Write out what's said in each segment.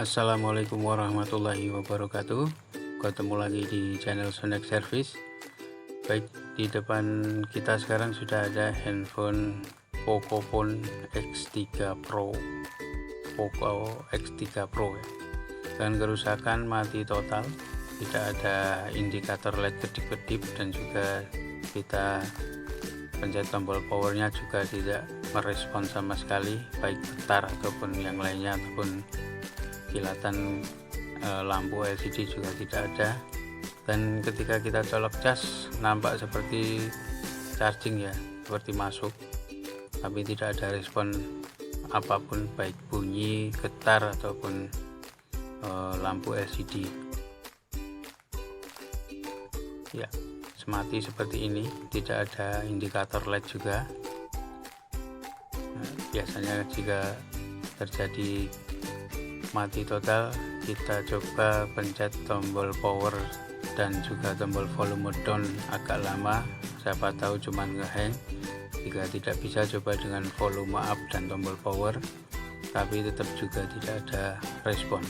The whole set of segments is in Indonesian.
Assalamualaikum warahmatullahi wabarakatuh. Ketemu lagi di channel Sonek Service. Baik, di depan kita sekarang sudah ada handphone Pocophone X3 Pro. Poco X3 Pro ya. Dengan kerusakan mati total, tidak ada indikator LED kedip-kedip, dan juga kita pencet tombol powernya juga tidak merespon sama sekali, baik getar ataupun yang lainnya, ataupun kilatan lampu LCD juga tidak ada. Dan ketika kita colok cas, nampak seperti charging ya, seperti masuk, tapi tidak ada respon apapun, baik bunyi, getar ataupun lampu LCD ya, semati seperti ini. Tidak ada indikator LED juga. Biasanya jika terjadi mati total, kita coba pencet tombol power dan juga tombol volume down agak lama, siapa tahu cuman ngehang. Jika tidak bisa, coba dengan volume up dan tombol power, tapi tetap juga tidak ada respon.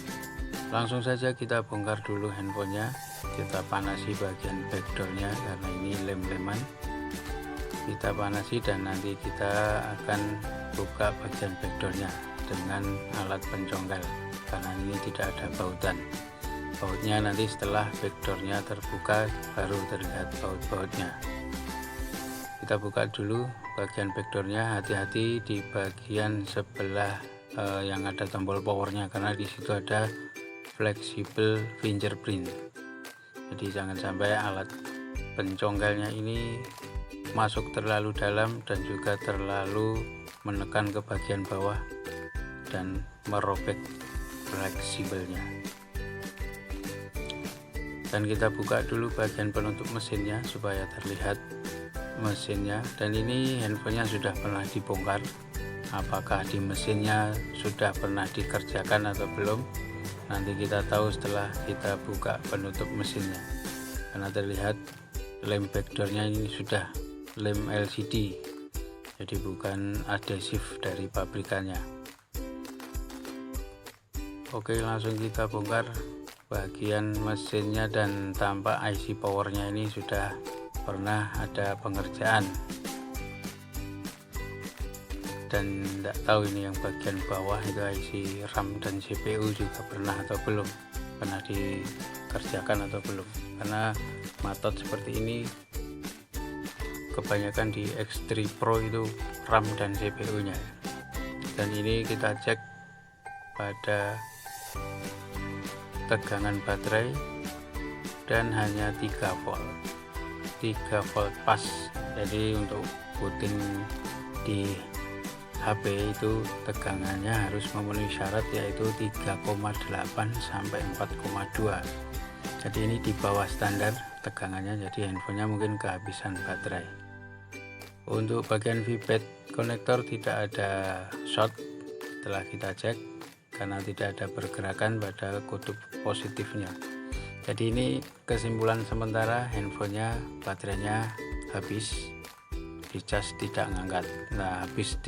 Langsung saja kita bongkar dulu handphonenya. Kita panasi bagian backdoornya karena ini lem-leman. Kita panasi dan nanti kita akan buka bagian backdoornya dengan alat pencongkel, karena ini tidak ada bautan. Bautnya nanti setelah backdoornya terbuka baru terlihat baut-bautnya. Kita buka dulu bagian backdoornya. Hati-hati di bagian sebelah yang ada tombol powernya, karena di situ ada fleksibel fingerprint. Jadi jangan sampai alat pencongkelnya ini masuk terlalu dalam dan juga terlalu menekan ke bagian bawah dan merobek fleksibelnya. Dan kita buka dulu bagian penutup mesinnya supaya terlihat mesinnya. Dan ini handphonenya sudah pernah dibongkar. Apakah di mesinnya sudah pernah dikerjakan atau belum, nanti kita tahu setelah kita buka penutup mesinnya, karena terlihat lem backdoornya ini sudah lem LCD, jadi bukan adhesif dari pabrikannya. Oke, langsung kita bongkar bagian mesinnya, dan tampak IC powernya ini sudah pernah ada pengerjaan. Dan tidak tahu ini yang bagian bawah itu IC RAM dan CPU juga pernah atau belum, pernah dikerjakan atau belum, karena matot seperti ini kebanyakan di X3 Pro itu RAM dan CPU nya. Dan ini kita cek pada tegangan baterai dan hanya 3 volt pas. Jadi untuk puting di HP itu tegangannya harus memenuhi syarat, yaitu 3,8 sampai 4,2. Jadi ini di bawah standar tegangannya, jadi handphonenya mungkin kehabisan baterai. Untuk bagian VBAT konektor tidak ada short setelah kita cek, karena tidak ada pergerakan pada kutub positifnya. Jadi ini kesimpulan sementara, handphonenya baterainya habis, dicas tidak ngangkat. Nah, habis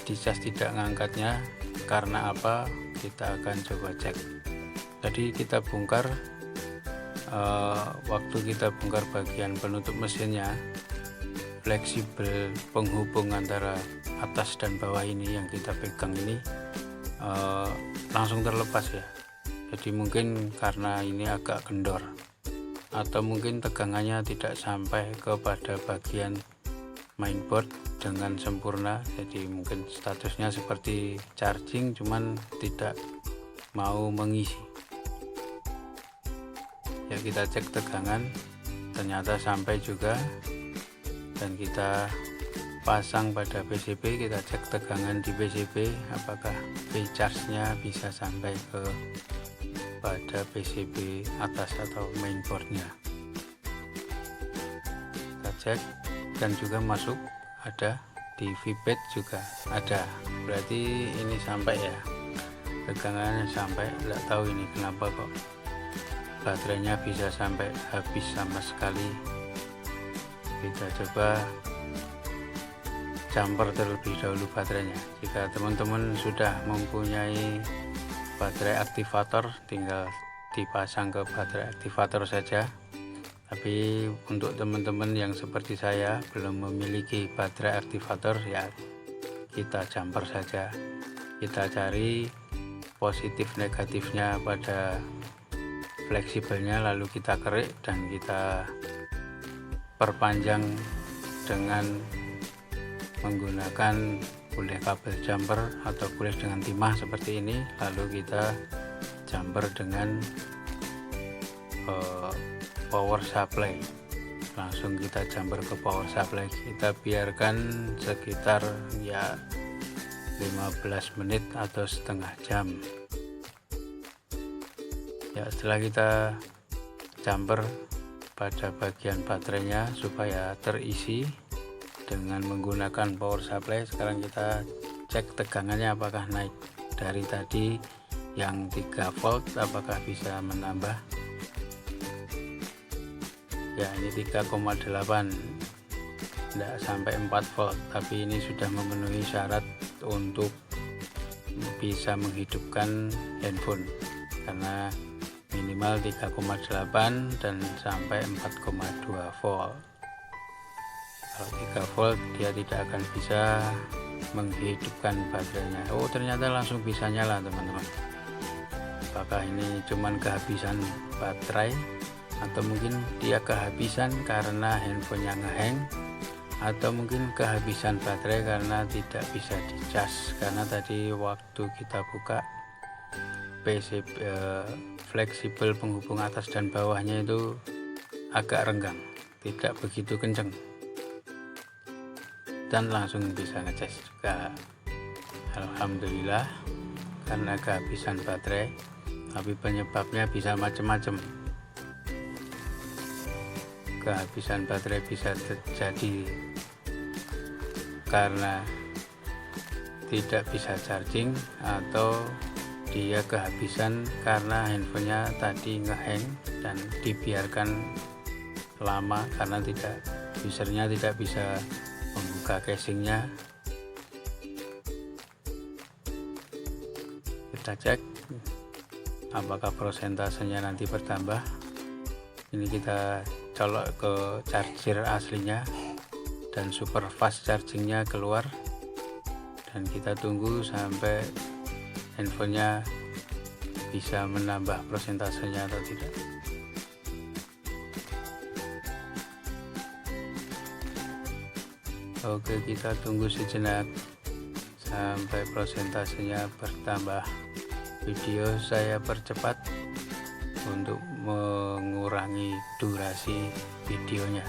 dicas tidak ngangkatnya karena apa, kita akan coba cek. Tadi kita bongkar, waktu kita bongkar bagian penutup mesinnya, fleksibel penghubung antara atas dan bawah ini yang kita pegang ini langsung terlepas ya. Jadi mungkin karena ini agak kendor, atau mungkin tegangannya tidak sampai kepada bagian mainboard dengan sempurna, jadi mungkin statusnya seperti charging cuman tidak mau mengisi ya. Kita cek tegangan, ternyata sampai juga, dan kita pasang pada PCB. Kita cek tegangan di PCB, apakah V-charge nya bisa sampai ke pada PCB atas atau mainboardnya. Kita cek, dan juga masuk, ada di VBAT juga ada, berarti ini sampai ya, tegangannya sampai. Tidak tahu ini kenapa kok baterainya bisa sampai habis sama sekali. Kita coba jumper terlebih dahulu baterainya. Jika teman-teman sudah mempunyai baterai aktivator, tinggal dipasang ke baterai aktivator saja. Tapi untuk teman-teman yang seperti saya belum memiliki baterai aktivator, ya kita jumper saja. Kita cari positif negatifnya pada fleksibelnya, lalu kita kerik dan kita perpanjang dengan menggunakan boleh kabel jumper atau boleh dengan timah seperti ini. Lalu kita jumper dengan power supply, langsung kita jumper ke power supply. Kita biarkan sekitar ya 15 menit atau setengah jam. Ya, setelah kita jumper pada bagian baterainya supaya terisi dengan menggunakan power supply, sekarang kita cek tegangannya apakah naik. Dari tadi yang 3 volt apakah bisa menambah. Ya, ini 3,8, tidak sampai 4 volt, tapi ini sudah memenuhi syarat untuk bisa menghidupkan handphone, karena minimal 3,8 dan sampai 4,2 volt. Kalau 3 volt dia tidak akan bisa menghidupkan baterainya. Oh, ternyata langsung bisa nyala teman-teman. Apakah ini cuman kehabisan baterai, atau mungkin dia kehabisan karena handphonenya ngehang, atau mungkin kehabisan baterai karena tidak bisa dicas, karena tadi waktu kita buka PC fleksibel penghubung atas dan bawahnya itu agak renggang, tidak begitu kenceng, dan langsung bisa ngecas juga. Alhamdulillah, karena kehabisan baterai, tapi penyebabnya bisa macam-macam. Kehabisan baterai bisa terjadi karena tidak bisa charging, atau dia kehabisan karena handphonenya tadi ngehang dan dibiarkan lama karena usernya tidak bisa membuka casingnya. Kita cek apakah prosentasenya nanti bertambah. Ini kita colok ke charger aslinya dan super fast chargingnya keluar, dan kita tunggu sampai handphonenya bisa menambah prosentasenya atau tidak. Oke, kita tunggu sejenak sampai prosentasenya bertambah. Video saya percepat untuk mengurangi durasi videonya.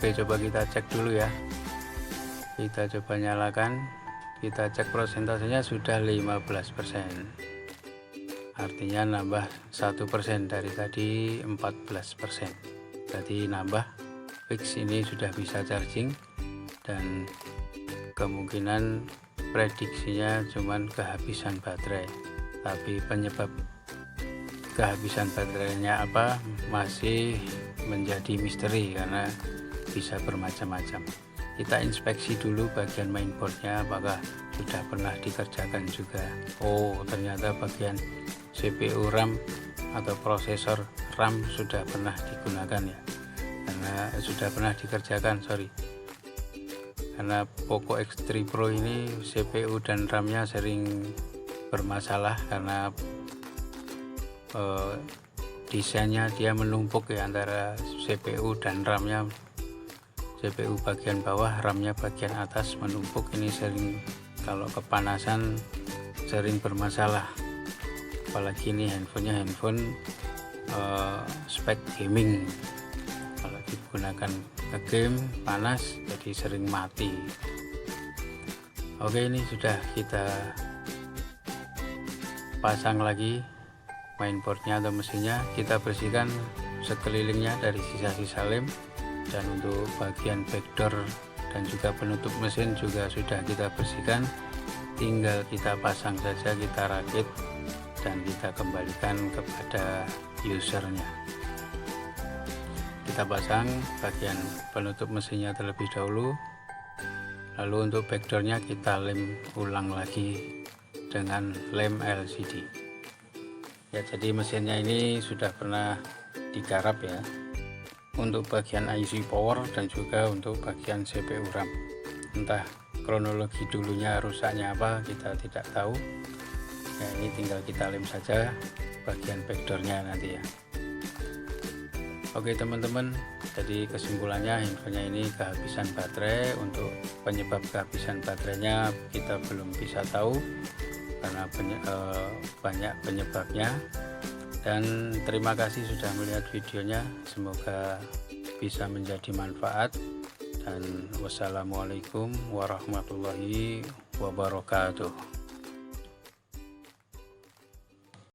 Oke, coba kita cek dulu ya. Kita coba nyalakan, kita cek prosentasenya sudah 15%, artinya nambah 1% dari tadi 14%, berarti nambah fix. Ini sudah bisa charging, dan kemungkinan prediksinya cuman kehabisan baterai, tapi penyebab kehabisan baterainya apa masih menjadi misteri karena bisa bermacam-macam. Kita inspeksi dulu bagian mainboardnya apakah sudah pernah dikerjakan juga. Oh, ternyata bagian CPU RAM atau prosesor RAM sudah pernah digunakan ya, karena sudah pernah dikerjakan, karena Poco X3 Pro ini CPU dan RAM-nya sering bermasalah karena desainnya dia menumpuk ya antara CPU dan RAM-nya. CPU bagian bawah, RAM-nya bagian atas menumpuk. Ini sering, kalau kepanasan sering bermasalah. Apalagi ini handphonenya handphone spek gaming, kalau digunakan ke game panas jadi sering mati. Oke, ini sudah kita pasang lagi mainboardnya atau mesinnya. Kita bersihkan sekelilingnya dari sisa-sisa lem, dan untuk bagian backdoor dan juga penutup mesin juga sudah kita bersihkan, tinggal kita pasang saja, kita rakit dan kita kembalikan kepada usernya. Kita pasang bagian penutup mesinnya terlebih dahulu, lalu untuk backdoornya kita lem ulang lagi dengan lem LCD ya. Jadi mesinnya ini sudah pernah digarap ya, untuk bagian IC power dan juga untuk bagian CPU RAM. Entah kronologi dulunya rusaknya apa, kita tidak tahu ya. Ini tinggal kita lem saja bagian backdoornya nanti ya. Oke teman-teman, jadi kesimpulannya handphonenya ini kehabisan baterai. Untuk penyebab kehabisan baterainya kita belum bisa tahu karena banyak penyebabnya. Dan terima kasih sudah melihat videonya, semoga bisa menjadi manfaat, dan wassalamualaikum warahmatullahi wabarakatuh.